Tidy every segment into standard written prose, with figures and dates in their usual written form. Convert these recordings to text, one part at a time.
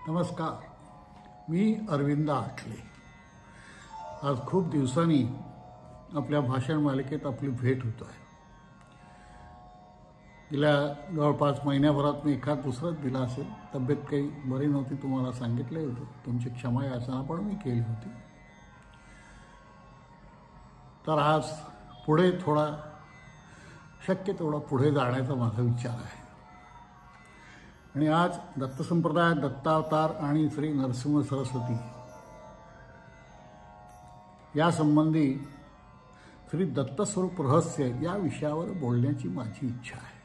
नमस्कार, मी अरविंद आठले। आज खूप दिवसांनी आपल्या भाषण मालिकेत आपली भेट होत आहे। गेल्या जवळपास महिन्याभरात मी एखाद दुसरंच दिला असेल। तब्येत काही बरी नव्हती, तुम्हाला सांगितले होते। तुमची क्षमा याचना पण मी केली होती। तर आज पुढे थोडा शक्य तेवढा पुढे जाण्याचा माझा विचार आहे। आणि आज दत्तसंप्रदाय, दत्तावतार आणि श्री नरसिंह सरस्वती या संबंधी श्री दत्तस्वरूप रहस्य या विषयावर बोलण्याची माझी इच्छा आहे।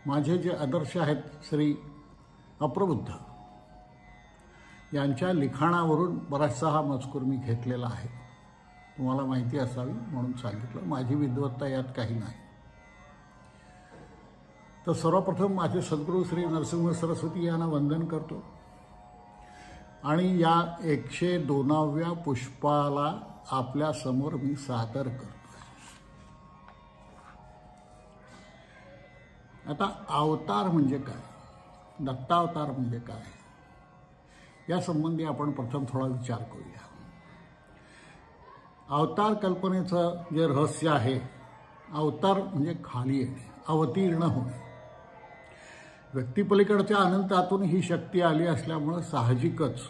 माझे जे आदर्श आहेत श्री अप्रबुद्ध यांच्या लिखाणावरून बराचसा हा मजकूर मी घेतलेला आहे। तुम्हाला माहिती असावी म्हणून सांगितलं। माझी विद्वत्ता यात काही नाही। तर सर्वप्रथम माझे सद्गुरू श्री नरसिंह सरस्वती यांना वंदन करतो आणि या 102व्या पुष्पाला आपल्या समोर मी सादर करतो। आता अवतार म्हणजे काय, दत्तावतार म्हणजे काय, या संबंधी आपण प्रथम थोडा विचार करूया। अवतार कल्पनेचं जे रहस्य आहे, अवतार म्हणजे खाली येणे, अवतीर्ण होणे। व्यक्तिपलीकडच्या अनंतातून ही शक्ती आली असल्यामुळे साहजिकच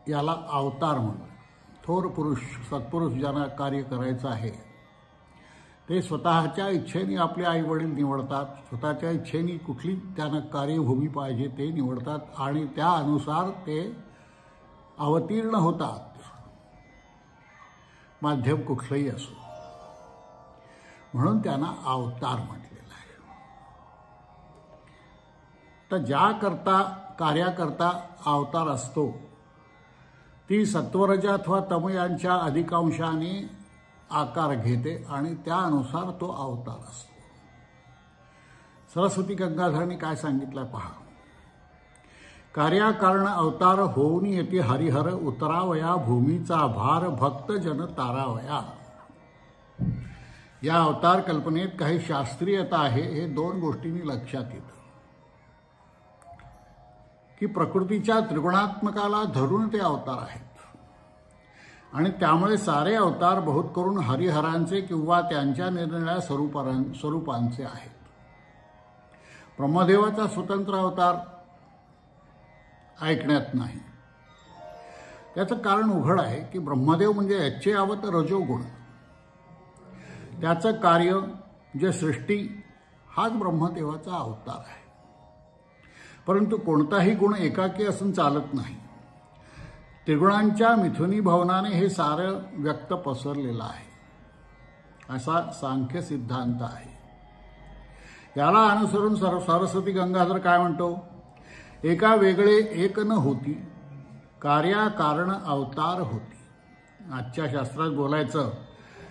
याला अवतार म्हणतात। थोर पुरुष, सत्पुरुष ज्यांना कार्य करायचं आहे ते स्वतःच्या इच्छेने आपले आईवडील निवडतात। स्वतःच्या इच्छेने कुठली त्यांना कार्यभूमी पाहिजे ते निवडतात आणि त्या अनुसार ते अवतीर्ण होतात, माध्यम कुठलंही असो। म्हणून त्यांना अवतार म्हटलेलं आहे। तर ज्याकरता कार्याकरता अवतार असतो ती सत्वरज अथवा तम यांच्या अधिकांशाने आकार घेते आणि त्यानुसार तो अवतार असतो। सरस्वती गंगाधरांनी काय सांगितलं पहा। कार्याकारण अवतार होऊन येते हरिहर, उतरावया भूमीचा भार भक्त जन तारावया। या अवतार कल्पनेत काही शास्त्रीयता आहे, हे दोन गोष्टींनी लक्षात येतं की प्रकृतीच्या त्रिगुणात्मकाला धरून ते अवतार आहेत आणि त्यामुळे सारे अवतार बहुत करून हरिहरांचे किंवा त्यांच्या निरनिराळ्या स्वरूपांचे आहेत। ब्रह्मदेवाचा स्वतंत्र अवतार ऐकण्यात नाही। त्याचं कारण उघड आहे की ब्रह्मदेव म्हणजे यच्चयावत रजोगुण। त्याचं कार्य जे सृष्टी, हाच ब्रह्मदेवाचा अवतार आहे। परंतु कोणताही गुण एकाकी असून चालत नाही। त्रिगुणांच्या मिथुनी भवनाने हे सारं व्यक्त पसरलेलं आहे, असा सांख्य सिद्धांत आहे। याला अनुसरून सरस्वती गंगाधर काय म्हणतो, एका वेगळे एक न होती, कार्याकारण अवतार होती। आजच्या शास्त्रात बोलायचं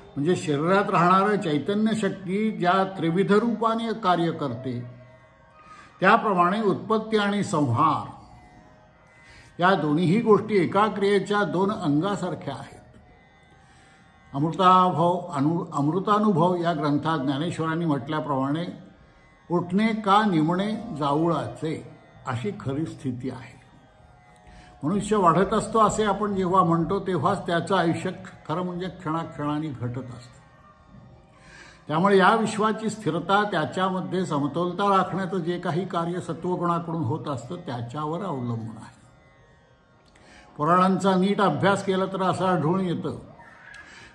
म्हणजे शरीरात राहणारं चैतन्य शक्ती ज्या त्रिविध रूपाने कार्य करते, त्याप्रमाणे उत्पत्ती आणि संहार या दोन्हीही गोष्टी एका क्रियेच्या दोन अंगासारख्या आहेत। अमृतानुभव या ग्रंथात ज्ञानेश्वरांनी म्हटल्याप्रमाणे उठणे का निमणे जाऊळाचे, अशी खरी स्थिती आहे। मनुष्य वाढत असतो असे आपण जेव्हा म्हणतो तेव्हाच त्याचं आयुष्य खरं म्हणजे क्षणाक्षणाने घटत असते। त्यामुळे या विश्वाची स्थिरता, त्याच्यामध्ये समतोलता राखण्याचं जे काही कार्य सत्वगुणाकडून होत असतं त्याच्यावर अवलंबून आहे। पुराणांचा नीट अभ्यास केला तर असं आढळून येतं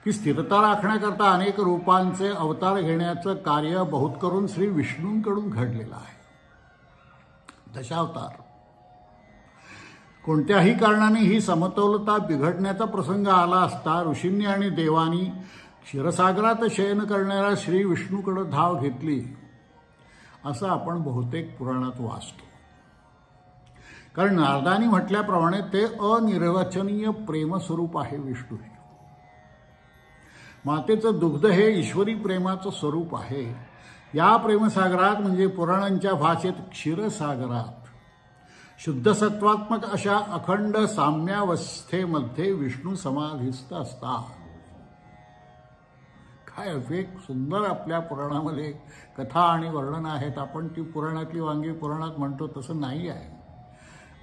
की स्थिरता राखण्याकरता अनेक रूपांचे अवतार घेण्याचं कार्य बहुत करून श्री विष्णूंकडून घडलेलं आहे। दशावतार कोणत्याही कारणाने ही समतोलता बिघडण्याचा प्रसंग आला असता ऋषींनी आणि देवांनी क्षीरसागरात शयन करणाऱ्या श्री विष्णूकडे धाव घेतली, असं आपण बहुतेक पुराणात वाचतो। कारण नारदांनी म्हटल्याप्रमाणे ते अनिर्वचनीय प्रेमस्वरूप आहे विष्णू। मातेचं दुग्ध हे ईश्वरी प्रेमाचं स्वरूप आहे। या प्रेमसागरात म्हणजे पुराणांच्या भाषेत क्षीरसागरात शुद्ध सत्वात्मक अशा अखंड साम्यावस्थेमध्ये विष्णू समाधिस्थ असतात। काय एक सुंदर आपल्या पुराणामध्ये कथा आणि वर्णन आहेत. आपण ती पुराणातली वांगी पुराणात म्हणतो तसं नाही आहे.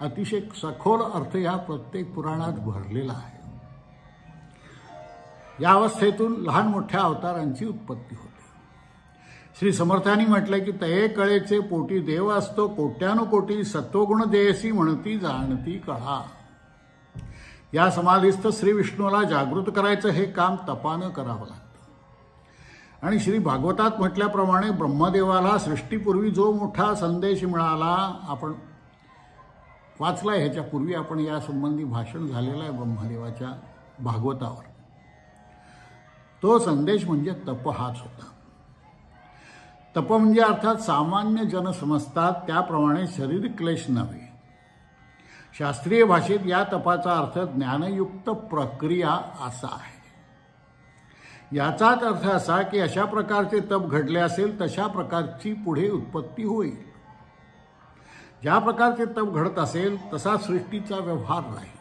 अतिशय सखोल अर्थ या प्रत्येक पुराणात भरलेला आहे. या अवस्थेतून लहान मोठ्या अवतारांची उत्पत्ती होते. श्री समर्थांनी म्हटलं की तये कळेचे पोटी देव असतो, कोट्यानुकोटी सत्वगुण देयसी म्हणती जाणती कळा. या समाधीस्थ श्री विष्णूला जागृत करायचं हे काम तपानं करावं लागतं. आणि श्री भागवतात म्हटल्याप्रमाणे ब्रह्मदेवाला सृष्टीपूर्वी जो मोठा संदेश मिळाला, आपण वाचलाय. ह्याच्यापूर्वी आपण या संबंधी भाषण झालेलं आहे ब्रह्मदेवाच्या भागवतावर. तो संदेश म्हणजे तप हाच होता. तप म्हणजे अर्थात सामान्य जन समजतात त्याप्रमाणे शारीरिक क्लेश नव्हे. शास्त्रीय भाषेत या तपाचा अर्थ ज्ञानयुक्त प्रक्रिया असा आहे. याचाच अर्थ असा की अशा प्रकारचे तप घडले असेल तशा प्रकारची पुढे उत्पत्ती होईल. ज्या प्रकारचे तप घडत असेल तसा सृष्टीचा व्यवहार राहील.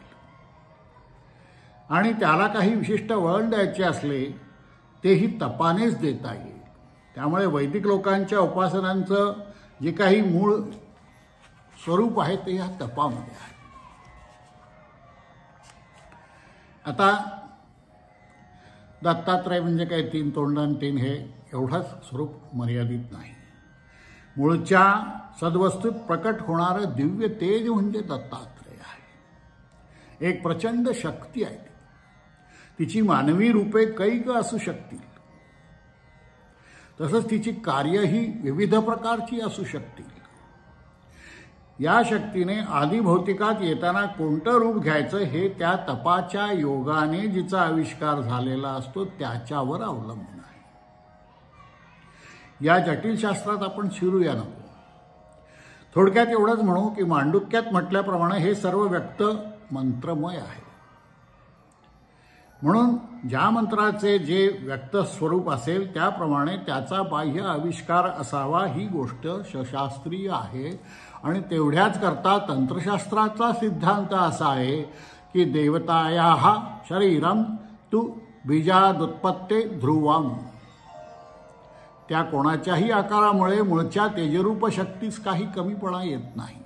आणि त्याला काही विशिष्ट वळण द्यायचे असले तेही तपानेच देता येईल. त्यामुळे वैदिक लोकांच्या उपासनांचं जे काही मूळ स्वरूप आहे ते या तपामध्ये आहे. आता दत्तात्रय म्हणजे काय 3 तोंडां 3 हे एवढंच स्वरूप मर्यादित नाही. मूळच्या सद्वस्तूत प्रकट होणारं दिव्य तेज म्हणजे दत्तात्रय आहे. एक प्रचंड शक्ती आहे. तिची मानवी रूपे कैक असू शकतील, तसंच तिची कार्यही विविध प्रकारची असू शकतील. या शक्तीने आदिभौतिकात येताना कोणतं रूप घ्यायचं हे त्या तपाच्या योगाने जिचा आविष्कार झालेला असतो त्याच्यावर अवलंबून आहे. या जटिल शास्त्रात आपण शिरूया नको. थोडक्यात एवढंच म्हणू की मांडुक्यात म्हटल्याप्रमाणे हे सर्व व्यक्त मंत्रमय आहे. म्हणून ज्या मंत्राचे जे व्यक्त स्वरूप असेल त्याप्रमाणे त्याचा बाह्य आविष्कार असावा ही गोष्ट सशास्त्रीय आहे. आणि तेवढ्याच करता तंत्रशास्त्राचा सिद्धांत असा आहे की देवतायाः शरीरम तु बीजादुत्पत्ते ध्रुवम. त्या कोणाच्याही आकारामुळे मूळच्या तेजरूप शक्तीस काही कमीपणा येत नाही.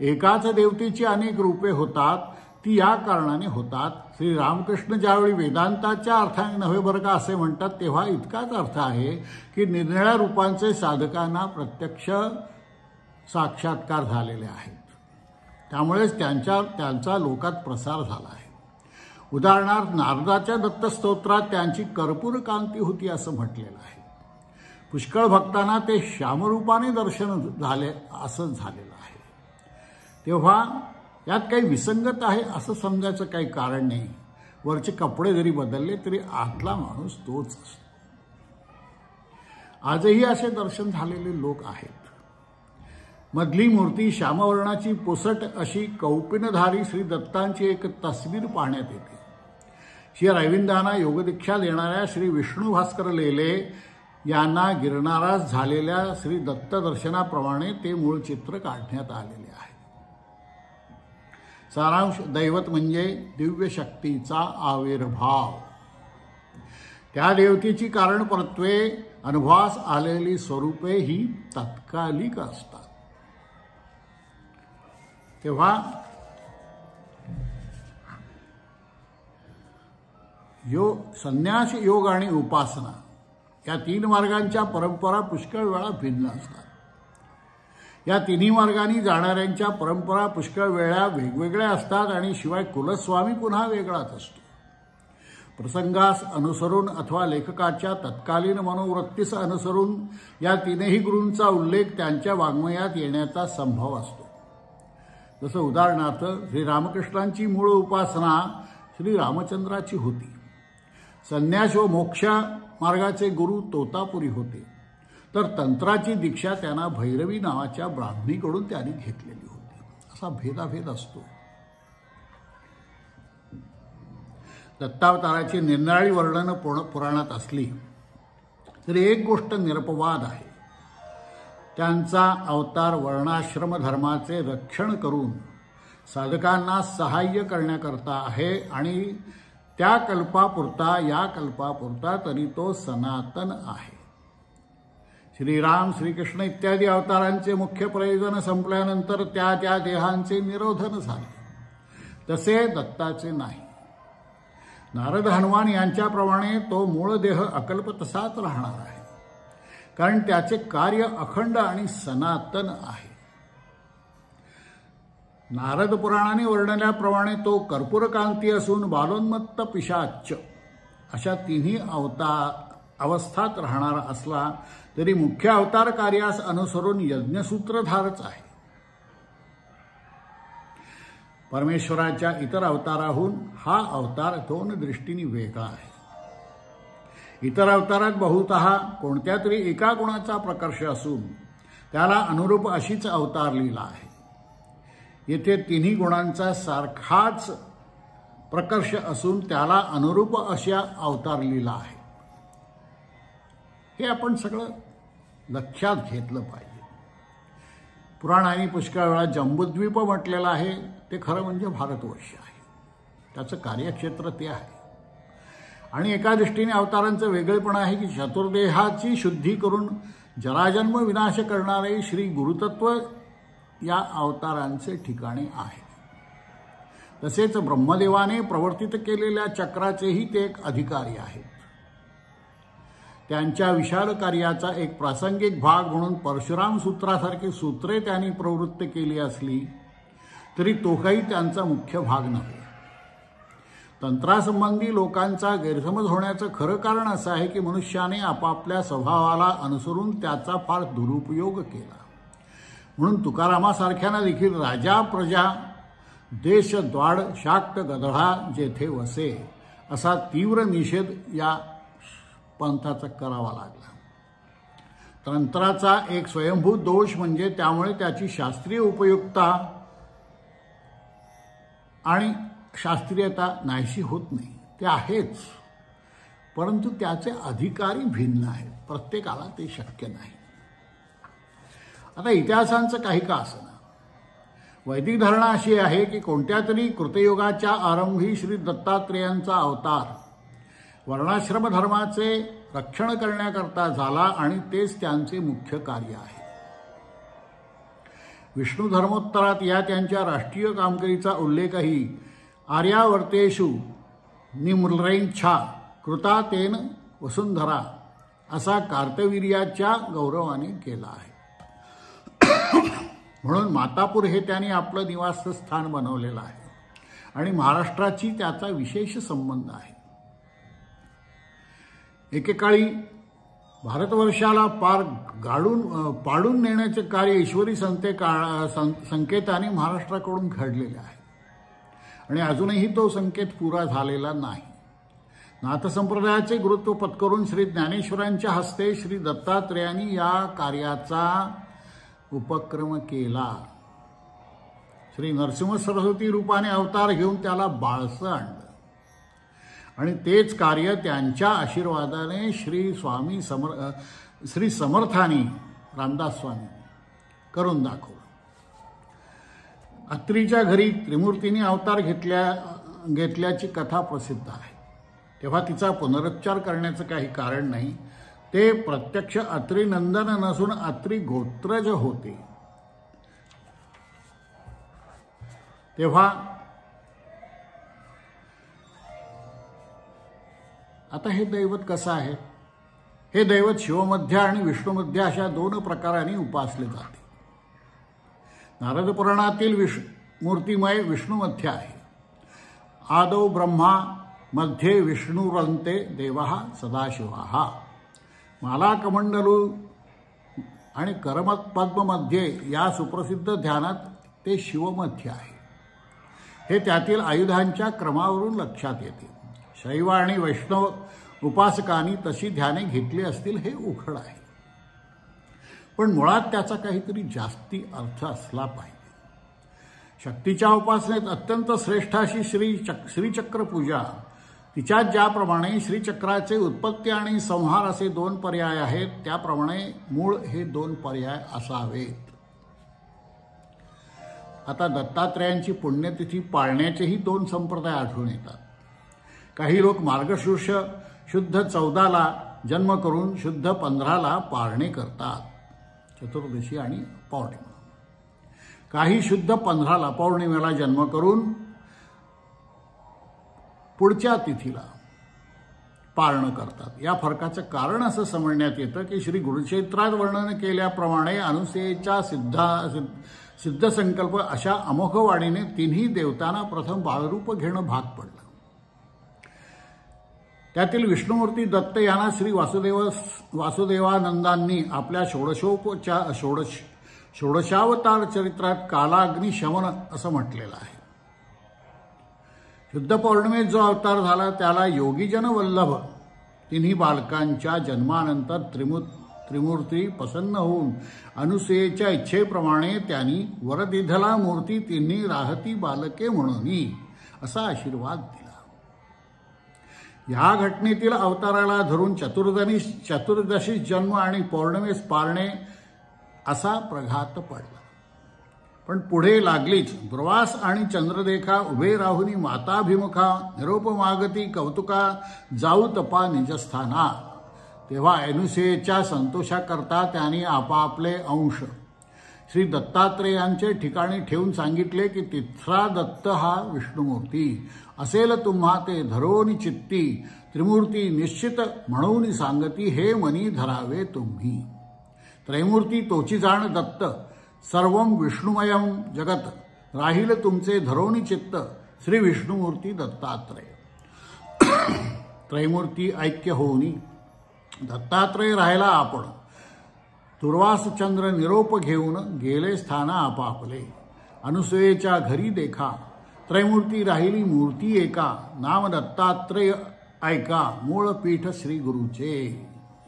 एकाच देवतेची अनेक रूपे होतात, ती या कारणाने होतात. श्री रामकृष्ण ज्यावेळी वेदांताच्या अर्थाने नव्हे बरं का असे म्हणतात तेव्हा इतकाच अर्थ आहे की निरनिळ्या रूपांचे साधकांना प्रत्यक्ष साक्षात्कार झालेले आहेत. त्यामुळेच त्यांचा लोकात प्रसार झाला आहे. उदाहरणार्थ नारदाच्या दत्तस्तोत्रात त्यांची कर्पूर कांती होती असं म्हटलेलं आहे. पुष्कळ भक्तांना ते श्यामरूपाने दर्शन झाले असं झालेलं आहे. तेव्हा यात काही विसंगत आहे असं समजायचं काही कारण नाही. वरचे कपडे जरी बदलले तरी आतला माणूस तोच असतो. आजही असे दर्शन झालेले लोक आहेत. मधली मूर्ती श्यामवर्णाची पुसट अशी कौपिनधारी श्री दत्तांची एक तस्वीर पाहण्यात येते. श्री अरविंदांना योगदीक्षा देणाऱ्या श्री विष्णू भास्कर लेले यांना गिरणारास झालेल्या श्री दत्त दर्शनाप्रमाणे ते मूळ चित्र काढण्यात आलेले आहे. सारांश दैवत म्हणजे दिव्य शक्तीचा आविर्भाव. त्या देवतेची कारणपरत्वे अनुभवास आलेली स्वरूपे ही तात्कालिक असतात. तेव्हा संन्यास, योग आणि उपासना या 3 मार्गांच्या परंपरा पुष्कळ वेळा भिन्न असतात. या तिन्ही मार्गांनी जाणाऱ्यांच्या परंपरा पुष्कळ वेळा वेगवेगळ्या असतात आणि शिवाय कुलस्वामी पुन्हा वेगळाच असतो. प्रसंगास अनुसरून अथवा लेखकाच्या तत्कालीन मनोवृत्तीस अनुसरून या 3ही गुरूंचा उल्लेख त्यांच्या वाङ्मयात येण्याचा संभव असतो. जसं उदाहरणार्थ श्रीरामकृष्णांची मूळ उपासना श्री रामचंद्राची होती. संन्यास व मोक्ष मार्गाचे गुरु तोतापुरी होते. तर तंत्राची दीक्षा त्यांना भैरवी नावाच्या ब्राह्मणीकडून त्यांनी घेतलेली होती. असा भेदाभेद असतो. दत्तावताराची निरनिराळी वर्णनं पुराणात असली तरी एक गोष्ट निरपवाद आहे. त्यांचा अवतार वर्णाश्रम धर्माचे रक्षण करून साधकांना सहाय्य करण्याकरता आहे आणि त्या कल्पापुरता या कल्पापुरता तरी तो सनातन आहे. श्रीराम, श्रीकृष्ण इत्यादी अवतारांचे मुख्य प्रयोजन संपल्यानंतर त्या त्या देहांचे निरोधन झाले. तसे दत्ताचे नाही. नारद, हनुमान यांच्याप्रमाणे तो मूळ देह अकल्प तसाच राहणार आहे, कारण त्याचे कार्य अखंड आणि सनातन आहे. नारद पुराणाने वर्णल्याप्रमाणे तो कर्पूरकांती असून बालोन्मत्त पिशाच अशा तिन्ही अवस्थात राहणारा असला तरी मुख्य अवतार कार्यास अनुसरून यज्ञसूत्रधारच आहे. परमेश्वराच्या इतर अवताराहून हा अवतार दोन दृष्टीने वेगळा आहे. इतर अवतारात बहुतः कोणत्या तरी एका गुणाचा प्रकर्ष असून त्याला अनुरूप अशीच अवतार लीला आहे. येथे तिन्ही गुणांचा सारखाच प्रकर्ष असून त्याला अनुरूप अशा अवतार लीला आहे. हे आपण सगळं लक्षात घेतलं पाहिजे. पुराणांनी पुष्कळ वेळा जम्बूद्वीप म्हटलेलं आहे, ते खरं म्हणजे भारतवर्ष आहे. त्याचं कार्यक्षेत्र ते आहे. आणि एका दृष्टीने अवतारांचं वेगळेपण आहे की चतुर्देहाची शुद्धी करून जराजन्म विनाश करणारे श्री गुरुतत्व या अवतारांचे ठिकाणे आहे. तसेच ब्रह्मदेवाने प्रवर्तित केलेल्या चक्राचेही ते एक अधिकारी आहेत. त्यांच्या विशाल कार्याचा एक प्रासंगिक भाग म्हणून परशुराम सूत्रासारखी सूत्रे त्यांनी प्रवृत्त केली असली तरी तो काही त्यांचा मुख्य भाग नव्हे. तंत्रासंबंधी लोकांचा गैरसमज होण्याचं खरं कारण असं आहे की मनुष्याने आपापल्या स्वभावाला अनुसरून त्याचा फार दुरुपयोग केला. म्हणून तुकारामासारख्यानं देखील राजा प्रजा देश द्वाड शाक्त गधडा जेथे वसे असा तीव्र निषेध या पंथाचा करावा लागला. तंत्राचा एक स्वयंभूत दोष म्हणजे त्यामुळे त्याची शास्त्रीय उपयुक्तता आणि शास्त्रीयता नाहीशी होत नाही. ते आहेच, परंतु त्याचे अधिकारी भिन्न आहेत. प्रत्येकाला ते शक्य नाही. आता इतिहासांचं काही का असना, वैदिक धारणा अशी आहे की कोणत्या तरी कृतयुगाच्या आरंभी श्री दत्तात्रेयांचा अवतार वर्णाश्रम धर्माचे रक्षण करण्याकरता झाला आणि तेच त्यांचे मुख्य कार्य आहे. विष्णू धर्मोत्तरात या त्यांच्या राष्ट्रीय कामगिरीचा उल्लेखही आर्यावर्तेषु निमृच्छा कृता तेन वसुंधरा असा कार्तवीर्याच्या गौरवाने केला आहे. म्हणून मातापूर हे त्यांनी आपलं निवासस्थान बनवलेलं आहे आणि महाराष्ट्राची त्याचा विशेष संबंध आहे. एकेकाळी भारतवर्षाला पाडून नेण्याचे कार्य ईश्वरी संकेताने महाराष्ट्राकडून घडलेले आहे आणि अजूनही तो संकेत पुरा झालेला नाही. नाथसंप्रदायाचे गुरुत्व पत्करून श्री ज्ञानेश्वरांच्या हस्ते श्री दत्तात्रेयांनी या कार्याचा उपक्रम केला. श्री नरसिंह सरस्वती रूपाने अवतार घेऊन त्याला बाळसं आणलं आणि तेच कार्य त्यांच्या आशीर्वादाने श्री समर्थानी रामदास स्वामी करून दाखवलं. अत्रीच्या घरी त्रिमूर्तींनी अवतार घेतल्याची कथा प्रसिद्ध आहे. तेव्हा तिचा पुनरुच्चार करण्याचं काही कारण नाही. ते प्रत्यक्ष अत्री नंदन नसून अत्री गोत्रज होते. तेव्हा आता हे दैवत कसं आहे? हे दैवत शिवमध्य आणि विष्णुमध्य अशा दोन प्रकारांनी उपासले जाते. नारद पुराणातील मूर्तिमय विष्णुमध्य आहे. आदौ ब्रह्मा मध्ये विष्णुरंते देवः सदाशिवः. मालाकमंडलू आणि करमपद्ममध्ये या सुप्रसिद्ध ध्यानात ते शिवमध्य आहे. हे त्यातील आयुधांच्या क्रमावरून लक्षात येते. शैव आणि वैष्णव उपासकांनी तशी ध्याने घेतली असतील हे उघड आहे, पण मुळात त्याचा काहीतरी जास्ती अर्थ असला पाहिजे. शक्तीच्या उपासनेत अत्यंत श्रेष्ठ अशी श्रीचक्र पूजा, तिच्यात ज्याप्रमाणे श्रीचक्राचे उत्पत्ती आणि संहार असे दोन पर्याय आहेत, त्याप्रमाणे मूळ हे दोन पर्याय असावेत. आता दत्तात्रेयांची पुण्यतिथी पाळण्याचेही दोन संप्रदाय आढळून येतात. काही लोक मार्गशीर्ष शुद्ध 14ला जन्म करून शुद्ध 15ला पारणे करतात, चतुर्दशी आणि पौर्णिमा. काही शुद्ध 15ला पौर्णिमेला जन्म करून पुढच्या तिथीला पारण करतात. या फरकाचं कारण असं समजण्यात येतं की श्री गुरुक्षेत्रात वर्णन केल्याप्रमाणे अनुसूयेच्या सिद्ध संकल्प अशा अमोघ वाणीने तिन्ही देवतांना प्रथम बाळरूप घेणं भाग पडलं. त्यातील विष्णुमूर्ती दत्त यांना श्री वासुदेवानंदांनी आपल्या षोडशावतार चरित्रात कालाग्नी शमन असं म्हटलेलं आहे. शुद्ध पौर्णिमेत जो अवतार झाला त्याला योगीजन वल्लभ तिन्ही बालकांच्या जन्मानंतर त्रिमूर्ती प्रसन्न होऊन अनुसूयेच्या इच्छेप्रमाणे त्यांनी वर दिधला मूर्ती तिन्ही राहती बालके म्हणून असा आशीर्वाद दिला. या घटनेतील अवताराला धरून चतुर्दशी जन्म आणि पौर्णिमेस पारणे असा प्रघात पडला. पण पुढे लागलीच दुर्वास आणि चंद्रदेखा उभे राहुनी माताभिमुखा निरोप मागती कौतुका जाऊ तपा निजस्थाना. तेव्हा अनुसूयेच्या संतोषाकरता त्यांनी आपापले अंश श्री दत्तात्रेयांचे ठिकाणी ठेवून सांगितले की तिथरा दत्त हा विष्णुमूर्ती असेल तुम्हा ते धरोनी चित्ती त्रिमूर्ती निश्चित म्हणून सांगती हे मनी धरावे तुम्ही. त्रैमूर्ती तोची जाण दत्त सर्वं विष्णुमयं जगत राहील तुमचे धरोनी चित्त श्री विष्णुमूर्ती दत्तात्रेय. त्रैमूर्ती ऐक्य होऊनी दत्तात्रेय राहिला आपण. दुर्वासचंद्र निरोप घेऊन गेले स्थाना आपापले. अनुसूयेच्या घरी देखा त्रैमूर्ती राहिली मूर्ती एका. नाम दत्तात्रेय ऐका मूळ पीठ श्री गुरुचे.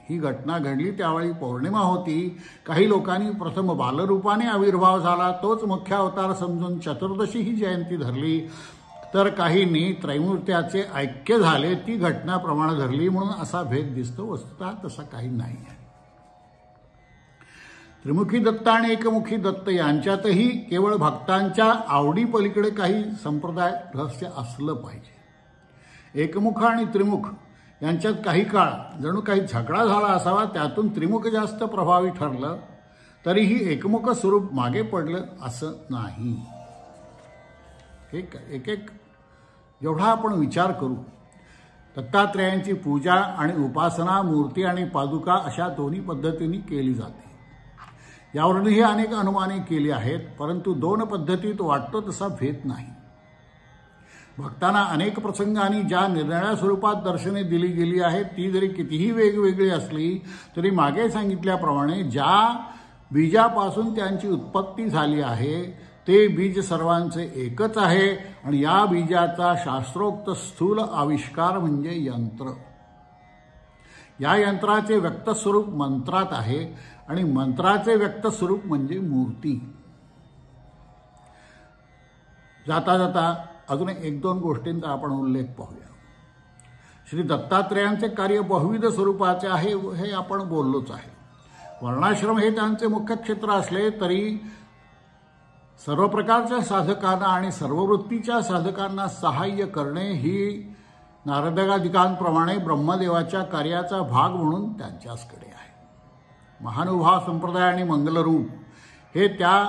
ही घटना घडली त्यावेळी पौर्णिमा होती. काही लोकांनी प्रथम बालरूपाने आविर्भाव झाला तोच मुख्य अवतार समजून चतुर्दशी ही जयंती धरली, तर काहींनी त्रैमूर्त्याचे ऐक्य झाले ती घटना प्रमाण धरली म्हणून असा भेद दिसतो. वस्तुतः तसा काही नाही आहे. त्रिमुखी दत्त आणि एकमुखी दत्त यांच्यातही केवळ भक्तांच्या आवडी पलीकडे काही संप्रदाय रहस्य असलं पाहिजे. एकमुख आणि त्रिमुख यांच्यात काही काळ जणू काही झगडा झाला असावा. त्यातून त्रिमुख जास्त प्रभावी ठरलं तरीही एकमुख स्वरूप मागे पडलं असं नाही. एक जेवढा आपण विचार करू दत्तात्रेयांची पूजा आणि उपासना मूर्ती आणि पादुका अशा दोन्ही पद्धतींनी केली जाते. यावरूनही अनेक अनुमाने केली आहेत, परंतु दोन पद्धतीत वाटतो तसा भेद नाही. भक्तांना अनेक प्रसंगांनी ज्या निरनिराळ्या स्वरूपात दर्शने दिली गेली आहेत ती जरी कितीही वेगवेगळी असली तरी मागे सांगितल्याप्रमाणे ज्या बीजापासून त्यांची उत्पत्ती झाली आहे ते बीज सर्वांचे एकच आहे आणि या बीजाचा शास्त्रोक्त स्थूल आविष्कार म्हणजे यंत्र. या यंत्राचे व्यक्तस्वरूप मंत्रात आहे आणि मंत्राचे व्यक्तस्वरूप म्हणजे मूर्ती. जाता जाता अजून एक दोन गोष्टींचा आपण उल्लेख पाहूया. श्री दत्तात्रेयांचे कार्य बहुविध स्वरूपाचे आहे हे आपण बोललोच आहे. वर्णाश्रम हे त्यांचे मुख्य क्षेत्र असले तरी सर्व प्रकारच्या साधकांना आणि सर्व वृत्तीच्या साधकांना सहाय्य करणे ही नारदादिकांप्रमाणे ब्रह्मदेवाच्या कार्याचा भाग म्हणून त्यांच्याचकडे आहे. महानुभाव संप्रदाय आणि मंगलरूप हे त्या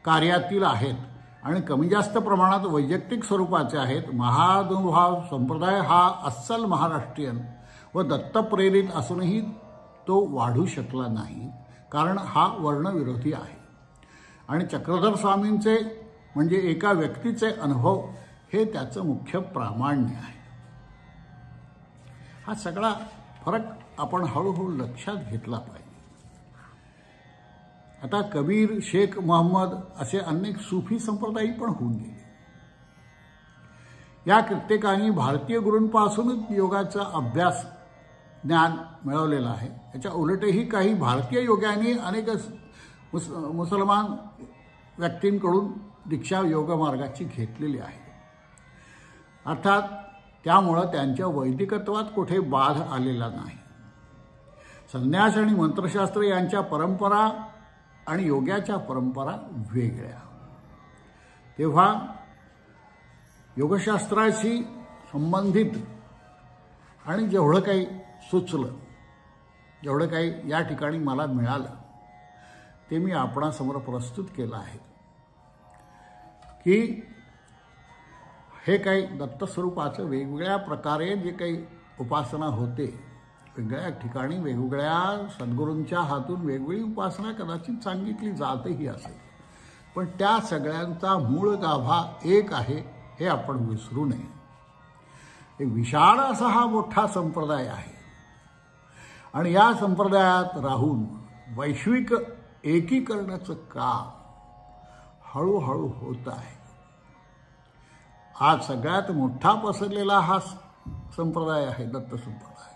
कार्यातील आहेत आणि कमी जास्त प्रमाणात वैयक्तिक स्वरूपाचे आहेत. महानुभाव संप्रदाय हा अस्सल महाराष्ट्रीयन व दत्तप्रेरित असूनही तो वाढू शकला नाही, कारण हा वर्णविरोधी आहे. आणि चक्रधर स्वामींचे म्हणजे एका व्यक्तीचे अनुभव हे त्याचं मुख्य प्रामाण्य आहे. हा सगळा फरक आपण हळूहळू लक्षात घेतला पाहिजे. आता कबीर, शेख मोहम्मद असे अनेक सूफी संप्रदाय पण होऊन गेले. या कित्येकांनी भारतीय गुरूंपासूनच योगाचा अभ्यास ज्ञान मिळवलेलं आहे. याच्या उलटही काही भारतीय योग्यांनी अनेक मुसलमान व्यक्तींकडून दीक्षा योगमार्गाची घेतलेली आहे. अर्थात त्यामुळं त्यांच्या वैदिकत्वात कुठे बाध आलेला नाही. संन्यास आणि मंत्रशास्त्र यांच्या परंपरा आणि योगाच्या परंपरा वेगळ्या. तेव्हा योगशास्त्राशी संबंधित आणि जेवढं काही सुचलं, जेवढं काही या ठिकाणी मला मिळालं ते मी आपणासमोर प्रस्तुत केलं आहे की हे काही दत्तस्वरूपाचं वेगवेगळ्या प्रकारे जे काही उपासना होते, वेगळ्या ठिकाणी वेगवेगळ्या सद्गुरूंच्या हातून वेगवेगळी उपासना कदाचित सांगितली जातही असेल, पण त्या सगळ्यांचा मूळ गाभा एक आहे हे आपण विसरू नये. एक विशाळ असा हा मोठा संप्रदाय आहे आणि या संप्रदायात राहून वैश्विक एकीकरणाचं काम हळूहळू होत आहे. आज सगळ्यात मोठा पसरलेला हा संप्रदाय आहे दत्त संप्रदाय.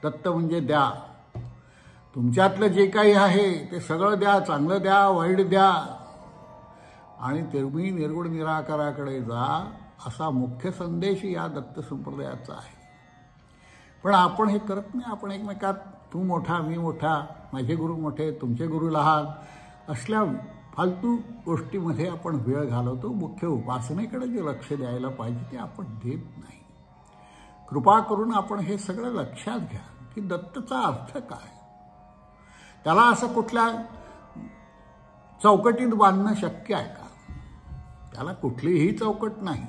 दत्त म्हणजे द्या, तुमच्यातलं जे काही आहे ते सगळं द्या, चांगलं द्या, वाईट द्या आणि तुम्ही निर्गुण निराकाराकडे जा, असा मुख्य संदेश या दत्त संप्रदायाचा आहे. पण आपण हे करत नाही. आपण एकमेकात तू मोठा मी मोठा, माझे गुरु मोठे तुमचे गुरु लहान, असल्या फालतू गोष्टीमध्ये आपण वेळ घालवतो. मुख्य उपासनेकडे जे लक्ष द्यायला पाहिजे ते आपण देत नाही. कृपा करून आपण हे सगळं लक्षात घ्या की दत्तचा अर्थ काय. त्याला असं कुठल्या चौकटीत बांधणं शक्य आहे का? त्याला कुठलीही चौकट नाही.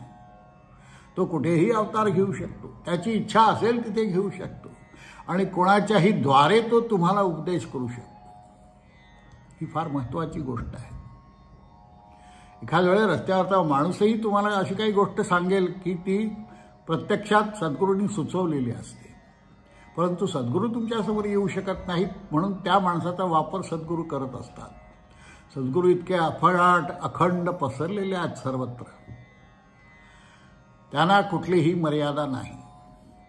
तो कुठेही अवतार घेऊ शकतो, त्याची इच्छा असेल तिथे घेऊ शकतो आणि कोणाच्याही द्वारे तो तुम्हाला उपदेश करू शकतो. ही फार महत्त्वाची गोष्ट आहे. एखाद्या वेळेस रस्त्यावरचा माणूसही तुम्हाला अशी काही गोष्ट सांगेल की ती प्रत्यक्षात सद्गुरूंनी सुचवलेली असते, परंतु सद्गुरू तुमच्यासमोर येऊ शकत नाहीत म्हणून त्या माणसाचा वापर सद्गुरू करत असतात. सद्गुरू इतके अफाट अखंड पसरलेले आहेत सर्वत्र. त्यांना कुठलीही मर्यादा नाही,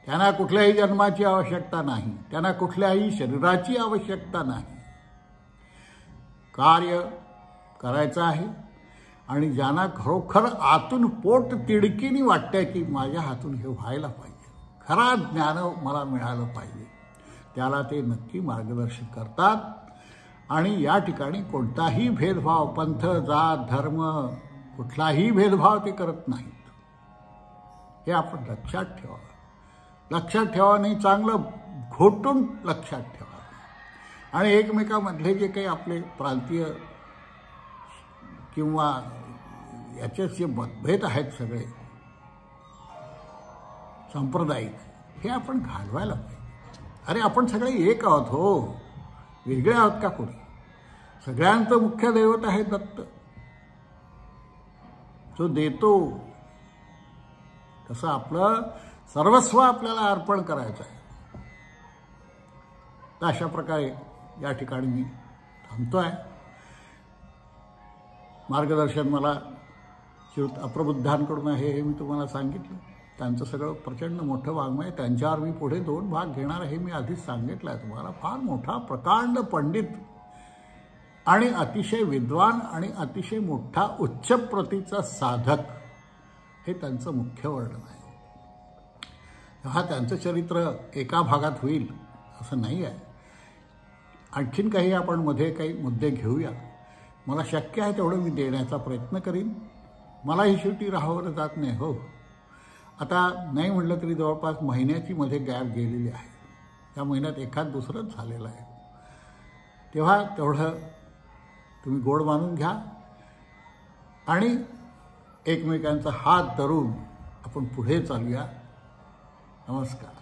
त्यांना कुठल्याही जन्माची आवश्यकता नाही, त्यांना कुठल्याही शरीराची आवश्यकता नाही. कार्य करायचं आहे आणि ज्यांना खरोखर आतून पोट तिडकीने वाटतंय की माझ्या हातून हे व्हायला पाहिजे, खरा ज्ञान मला मिळालं पाहिजे, त्याला ते नक्की मार्गदर्शन करतात. आणि या ठिकाणी कोणताही भेदभाव, पंथ जात धर्म कुठलाही भेदभाव ते करत नाहीत. हे आपण लक्षात ठेवा. लक्षात ठेवा नाही, चांगलं घोटून लक्षात ठेवा. आणि एकमेकांमधले जे काही आपले प्रांतीय किंवा याचे जे मतभेद आहेत सगळे सांप्रदायिक, हे आपण घालवायला पाहिजे. अरे आपण सगळे एक आहोत हो, वेगळे आहोत का कोणी? सगळ्यांचं मुख्य दैवत आहे दत्त. जो देतो तसं आपलं सर्वस्व आपल्याला अर्पण करायचं आहे. तर अशा प्रकारे या ठिकाणी मी थांबतोय. मार्गदर्शन मला श्रीयुत अप्रबुद्धांकडून आहे हे मी तुम्हाला सांगितलं. त्यांचं सगळं प्रचंड मोठं वाङ्मय, त्यांच्यावर मी पुढे 2 भाग घेणार हे मी आधीच सांगितलं आहे तुम्हाला. फार मोठा प्रकांड पंडित आणि अतिशय विद्वान आणि अतिशय मोठा उच्च प्रतीचा साधक हे त्यांचं मुख्य वर्णन आहे. हा त्यांचं चरित्र एका भागात होईल असं नाही आहे. आणखीन काही आपण मध्ये काही मुद्दे घेऊया. मला शक्य आहे तेवढं मी देण्याचा प्रयत्न करीन. मलाही शेवटी राहावं जात नाही हो. आता नाही म्हटलं तरी जवळपास महिन्याची मध्ये गॅप गेलेली आहे. त्या महिन्यात एखाद दुसरंच झालेलं आहे. तेव्हा तेवढं तुम्ही गोड मानून घ्या आणि एकमेकांचा हात धरून आपण पुढे चालूया. नमस्कार.